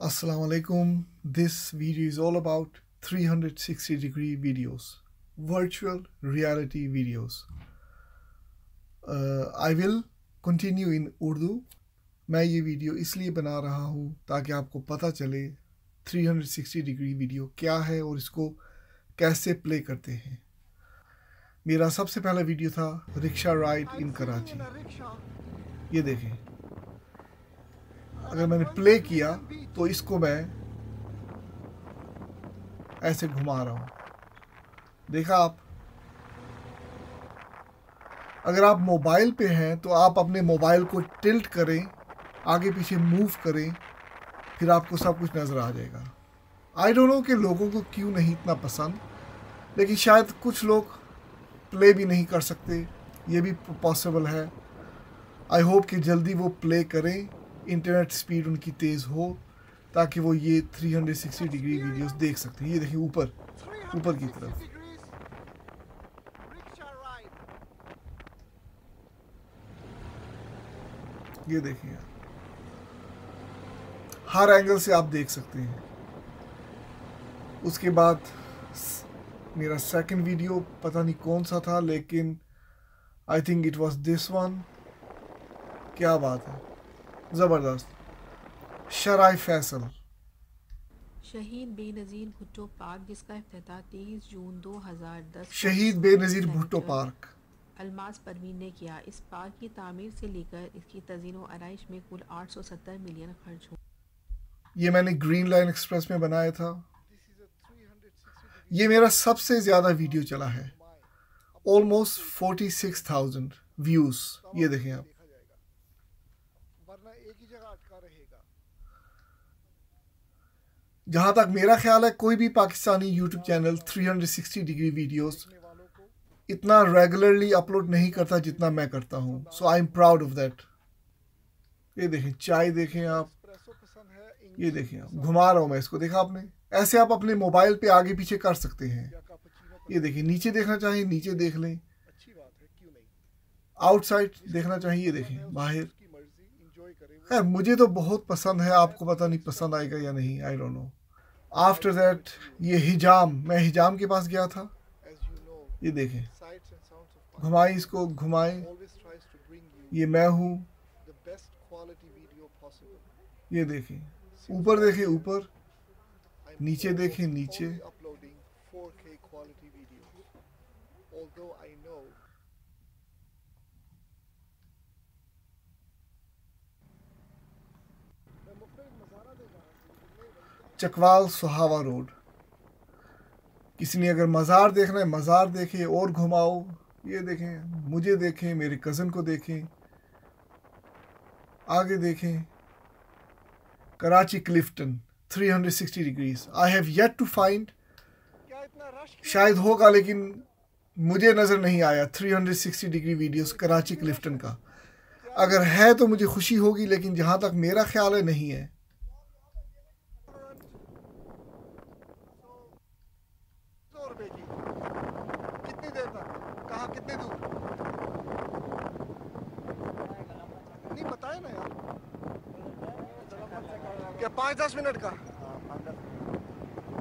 Assalamu alaikum. This video is all about 360-degree videos, virtual reality videos. I will continue in Urdu. मैं ये video इसलिए बना रहा हूँ ताकि आपको पता चले 360 डिग्री वीडियो क्या है और इसको कैसे प्ले करते हैं। मेरा सबसे पहला वीडियो था रिक्शा राइड इन कराची। ये देखें, अगर मैंने प्ले किया तो इसको मैं ऐसे घुमा रहा हूँ। देखा आप? अगर आप मोबाइल पे हैं तो आप अपने मोबाइल को टिल्ट करें, आगे पीछे मूव करें, फिर आपको सब कुछ नज़र आ जाएगा। आई डोंट नो कि लोगों को क्यों नहीं इतना पसंद, लेकिन शायद कुछ लोग प्ले भी नहीं कर सकते, ये भी पॉसिबल है। आई होप कि जल्दी वो प्ले करें, इंटरनेट स्पीड उनकी तेज़ हो ताकि वो ये 360 डिग्री वीडियोस देख सकते हैं। ये देखिए ऊपर की तरफ, ये देखिए, हर एंगल से आप देख सकते हैं। उसके बाद मेरा सेकंड वीडियो पता नहीं कौन सा था, लेकिन I think it was this one. क्या बात है, ज़बरदस्त। शराय फैसल, शहीद बेनज़ीर भुट्टो पार्क, जिसका इफ्तिताह 30 जून 2010 शहीद बेनज़ीर भुट्टो पार्क अल्मास परवीन ने किया। इस पार्क की तामीर से लेकर इसकी तज़ीन व आराइश में कुल 870 मिलियन खर्च हुआ। ये मैंने ग्रीन लाइन एक्सप्रेस में बनाया था। ये मेरा सबसे ज़्यादा वीडियो चला है, ऑलमोस्ट 46,000 व्यूज़। ये देखें आप, जहाँ तक मेरा ख्याल है कोई भी Pakistani YouTube channel 360 degree videos इतना रेगुलरली अपलोड नहीं करता जितना मैं करता हूँ। So I am proud of that. ये देखें, चाय देखें आप, ये देखें आप, घुमा रहा हूँ मैं इसको, देखा आपने? ऐसे आप अपने मोबाइल पे आगे पीछे कर सकते हैं। ये देखिए, नीचे देखना चाहिए नीचे देख लें, आउटसाइड देखना चाहिए, ये देखें बाहर। खैर मुझे तो बहुत पसंद है, आपको पता नहीं पसंद आएगा या नहीं, I don't know. After that ये हिजाम, मैं हिजाम के पास गया था। ये देखें, घुमाएं इसको, घुमाएं, ये मैं हूँ। ये देखें, ऊपर देखें ऊपर, नीचे देखें नीचे। चकवाल सुहावा रोड, किसी ने अगर मज़ार देखना है मज़ार देखे और घुमाओ। ये देखें, मुझे देखें, मेरे कज़न को देखें, आगे देखें। Karachi Clifton 360 degrees. I have yet to find, शायद होगा लेकिन मुझे नज़र नहीं आया 360 डिग्री वीडियोस कराची क्लिफ्टन का। अगर है तो मुझे खुशी होगी, लेकिन जहाँ तक मेरा ख्याल है नहीं है। कितनी देर तक, कहाँ, कितनी दूर? नहीं बताए ना यार, क्या 5-10 मिनट का?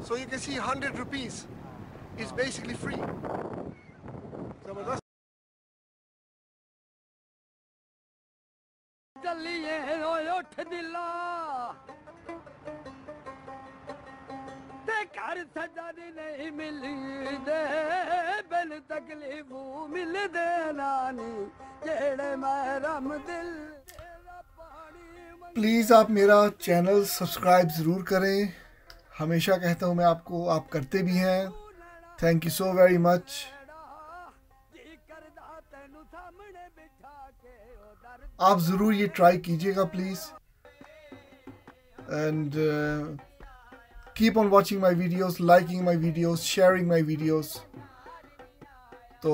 So you can see 100 rupees is basically free. जबरदस्त। चलिए उठ दिला ते घर सजद नहीं मिली दे, बिन तकलीफू मिल दे नानी, जेड़े महरम दिल। प्लीज़ आप मेरा चैनल सब्सक्राइब ज़रूर करें। हमेशा कहता हूँ मैं आपको, आप करते भी हैं। Thank you so very much. आप ज़रूर ये ट्राई कीजिएगा please, and keep on watching my videos, liking my videos, sharing my videos. तो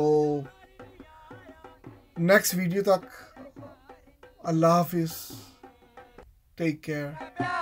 नेक्स्ट वीडियो तक अल्लाह हाफिज़, टेक केयर।